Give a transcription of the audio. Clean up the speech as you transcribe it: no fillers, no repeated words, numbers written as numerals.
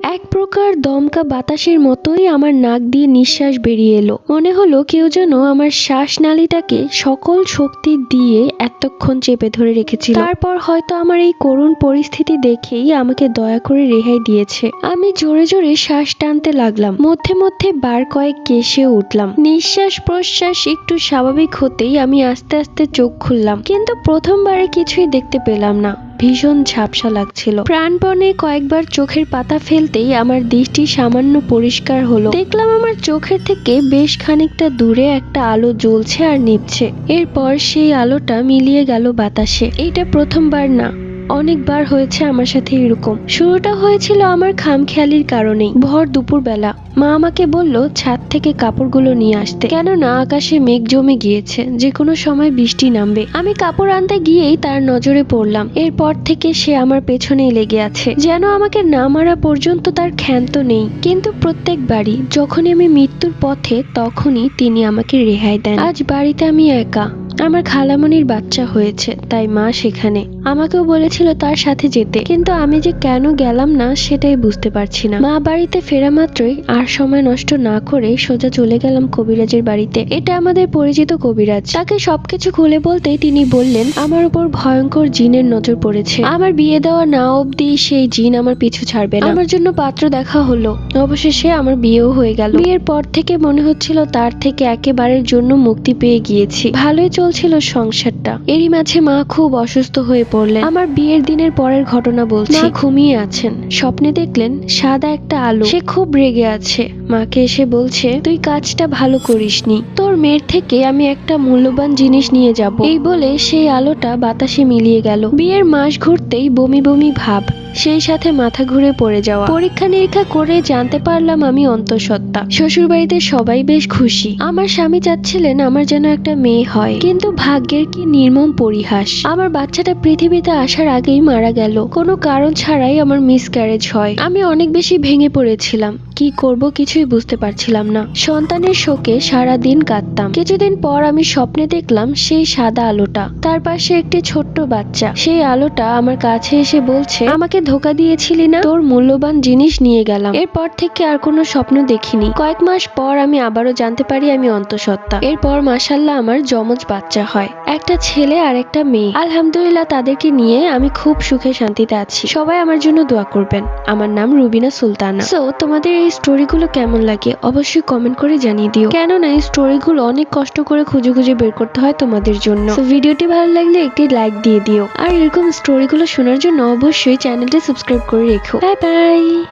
এক প্রকার দমকা বাতাসের মতোই আমার নাক দিয়ে নিঃশ্বাস বেরিয়ে এলো। মনে হলো কেউ যেন আমার শ্বাসনালীটাকে সকল শক্তি দিয়ে এতক্ষণ চেপে ধরে রেখেছিল। তারপর হয়তো আমার এই করুণ পরিস্থিতি দেখেই আমাকে দয়া করে রেহাই দিয়েছে। আমি জোরে জোরে শ্বাস টানতে লাগলাম, মধ্যে মধ্যে বার কয়েক কেশে উঠলাম। নিঃশ্বাস প্রশ্বাস একটু স্বাভাবিক হতেই আমি আস্তে আস্তে চোখ খুললাম, কিন্তু প্রথমবারে কিছুই দেখতে পেলাম না। ভীষণ ঝাপসা লাগছিল। প্রাণপণে কয়েকবার চোখের পাতা ফেলতেই আমার দৃষ্টি সামান্য পরিষ্কার হলো। দেখলাম আমার চোখের থেকে বেশ খানিকটা দূরে একটা আলো জ্বলছে আর নিভছে। এরপর সেই আলোটা মিলিয়ে গেল বাতাসে। এইটা প্রথমবার না, অনেকবার হয়েছে আমার সাথে এরকম। শুরুটা হয়েছিল আমার খামখেয়ালির কারণেই। ভর দুপুর বেলা মা আমাকে বলল ছাদ থেকে কাপড়গুলো নিয়ে আসতে, কেননা আকাশে মেঘ জমে গিয়েছে, যে কোনো সময় বৃষ্টি নামবে। আমি কাপড় আনতে গিয়েই তার নজরে পড়লাম। এরপর থেকে সে আমার পেছনেই লেগে আছে, যেন আমাকে না মারা পর্যন্ত তার ক্ষান্ত নেই। কিন্তু প্রত্যেকবারই যখনই আমি মৃত্যুর পথে, তখনই তিনি আমাকে রেহাই দেন। আজ বাড়িতে আমি একা। আমার খালামণির বাচ্চা হয়েছে, তাই মা সেখানে। আমাকেও বলেছিল তার সাথে যেতে, কিন্তু আমি যে কেন গেলাম না সেটাই বুঝতে পারছি না। মা বাড়িতে ফেরা মাত্রই আর সময় নষ্ট না করে সোজা চলে গেলাম কবিরাজের বাড়িতে। এটা আমাদের পরিচিত কবিরাজ। তাকে সবকিছু খুলে বলতেই তিনি বললেন আমার উপর ভয়ঙ্কর জিনের নজর পড়েছে। আমার বিয়ে দেওয়া না অবধি সেই জিন আমার পিছু ছাড়বে না। আমার জন্য পাত্র দেখা হলো, অবশেষে আমার বিয়েও হয়ে গেল। বিয়ের পর থেকে মনে হচ্ছিল তার থেকে একেবারের জন্য মুক্তি পেয়ে গিয়েছি। ভালোই চলছিল সংসারটা। এরই মাঝে মা খুব অসুস্থ হয়ে পড়লেন। আমার বিয়ের দিনের পরের ঘটনা বলছি। মা ঘুমিয়ে আছেন, স্বপ্নে দেখলেন সাদা একটা আলো। সে খুব রেগে আছে। মাকে এসে বলছে তুই কাজটা ভালো করিসনি, তোর মেয়ের থেকে আমি একটা মূল্যবান জিনিস নিয়ে যাব। এই বলে সেই আলোটা বাতাসে মিলিয়ে গেল। বিয়ের মাস ঘুরতেই বমি বমি ভাব, সেই সাথে মাথা ঘুরে পড়ে যাওয়া। পরীক্ষা নিরীক্ষা করে জানতে পারলাম আমি অন্তঃসত্ত্বা। শ্বশুর বাড়িতে সবাই বেশ খুশি। আমার স্বামী চাচ্ছিলেন আমার যেন একটা মেয়ে হয়, কিন্তু ভাগ্যের কি নির্মম পরিহাস। আমার বাচ্চাটা পৃথিবীতে আসার আগেই মারা গেল। কোনো কারণ ছাড়াই আমার মিসক্যারেজ হয়। আমি অনেক বেশি ভেঙে পড়েছিলাম। কি করব কিছুই বুঝতে পারছিলাম না। সন্তানের শোকে সারা দিন কাঁদতাম। কিছুদিন পর আমি স্বপ্নে দেখলাম সেই সাদা আলোটা, তার পাশে একটি ছোট্ট বাচ্চা। সেই আলোটা আমার কাছে এসে বলছে আমাকে ধোকা দিয়েছিলি না, তোর মূল্যবান জিনিস নিয়ে গেলাম। এরপর থেকে আর কোনো স্বপ্ন দেখিনি। কয়েক মাস পর আমি আবারও জানতে পারি আমি অন্তঃসত্ত্বা। এরপর মাশাআল্লাহ আমার যমজ বাচ্চা হয়, একটা ছেলে আর একটা মেয়ে। আলহামদুলিল্লাহ তাদেরকে নিয়ে আমি খুব সুখে শান্তিতে আছি। সবাই আমার জন্য দোয়া করবেন। আমার নাম রুবিনা সুলতানা। সো তোমাদের এই স্টোরিগুলো কেমন লাগে অবশ্যই কমেন্ট করে জানিয়ে দিও, কেননা এই স্টোরিগুলো অনেক কষ্ট করে খুঁজে খুঁজে বের করতে হয় তোমাদের জন্য। সো ভিডিওটি ভালো লাগলে একটি লাইক দিয়ে দিও, আর এরকম স্টোরিগুলো শোনার জন্য অবশ্যই চ্যানেলটি সাবস্ক্রাইব করে রেখো। Bye bye.